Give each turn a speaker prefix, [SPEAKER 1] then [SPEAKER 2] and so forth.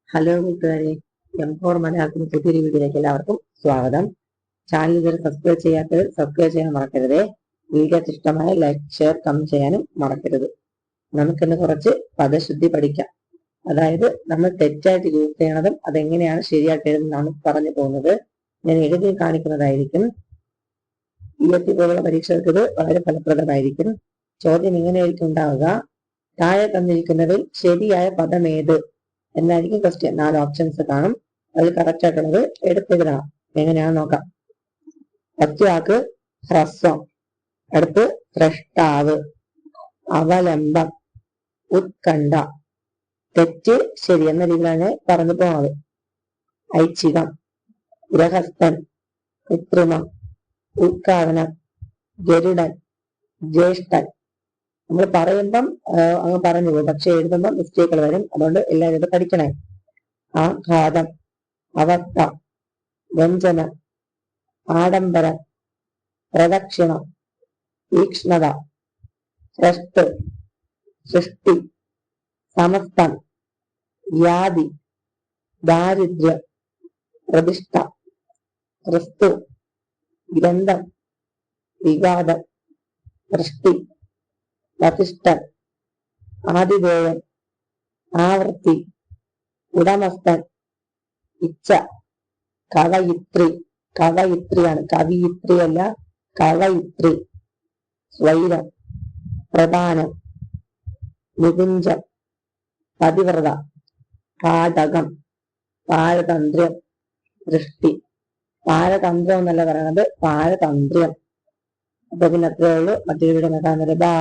[SPEAKER 1] Hello കൂട്ടുകാരെ, M4 മലയാളത്തിന് പുതിയൊരു വീഡിയോയിലേക്ക് എല്ലാവർക്കും സ്വാഗതം. ചാനൽ ഇതുവരെ സബ്സ്ക്രൈബ് ചെയ്യാത്തവർ സബ്സ്ക്രൈബ് ചെയ്യാൻ മറക്കരുത്. വീഡിയോ ഇഷ്ടമായ ലൈക്ക്, ഷെയർ, കമന്റ് ചെയ്യാനും മറക്കരുത്. നമുക്കിന്ന് കുറച്ച് പദശുദ്ധി പഠിക്കാം. അതായത് നമ്മൾ തെറ്റായിട്ട് യൂസ് ചെയ്യണതും അതെങ്ങനെയാണ് ശരിയായിട്ട് എഴുതുന്നതാണ് പറഞ്ഞു പോകുന്നത്. ഞാൻ എഴുതി കാണിക്കുന്നതായിരിക്കും. EFT പോലുള്ള പരീക്ഷകൾക്ക് ഇത് വളരെ ഫലപ്രദമായിരിക്കും. ചോദ്യം ഇങ്ങനെയായിരിക്കും ഉണ്ടാവുക: താഴെ തന്നിരിക്കുന്നതിൽ ശരിയായ പദം ഏത് എന്നായിരിക്കും ക്വസ്റ്റ്യൻ. 4 ഓപ്ഷൻസ് കാണും. അതിൽ കറക്റ്റ് ആയിട്ടുള്ളത് എടുത്തെഴുതണം. എങ്ങനെയാണെന്ന് നോക്കാം. ഫസ്റ്റ് വാക്ക് ഹ്രസ്വം, അടുത്ത് സ്രഷ്ടാവ്, അവലംബം, ഉത്കണ്ഠ. തെറ്റ് ശരി എന്ന രീതിയിലാണ് പറഞ്ഞു പോകുന്നത്. ഐച്ഛികം, ഗൃഹസ്ഥൻ, കൃത്രിമം, ഉദ്ഘാടനം, ഗരുഡൻ, ജ്യേഷ്ഠൻ. നമ്മൾ പറയുമ്പം അങ്ങ് പറഞ്ഞു പോകും, പക്ഷെ എഴുതുമ്പോൾ മിസ്റ്റേക്കുകൾ വരും. അതുകൊണ്ട് എല്ലാവരും ഇത് പഠിക്കണേ. ആഘാതം, അവസ്ഥ, വ്യഞ്ജനം, ആഡംബരം, പ്രദക്ഷിണം, തീക്ഷ്ണത, സൃഷ്ട്, സൃഷ്ടി, സമസ്തം, വ്യാധി, ദാരിദ്ര്യം, പ്രതിഷ്ഠ, ക്രിസ്തു, ഗ്രന്ഥം, വിവാദം, സൃഷ്ടി, പ്രതിഷ്ഠൻ, ആതിഥേയൻ, ആവൃത്തി, ഉടമസ്ഥൻ, ഇച്ഛ, കവയിത്രി. കവയിത്രിയാണ്, കവിയിത്രി അല്ല, കവയിത്രി. സ്വൈരം, പ്രധാനം, നികുഞ്ചം, പതിവ്രത, കാടകം, പാരതന്ത്ര്യം, ദൃഷ്ടി. പാരതന്ത്രം എന്നല്ല പറയണത്, പാരതന്ത്ര്യം. അപ്പൊ പിന്നെ അത്രയേ ഉള്ളൂ. മറ്റൊരു വീഡിയോ കാണുന്നത്. ബൈ.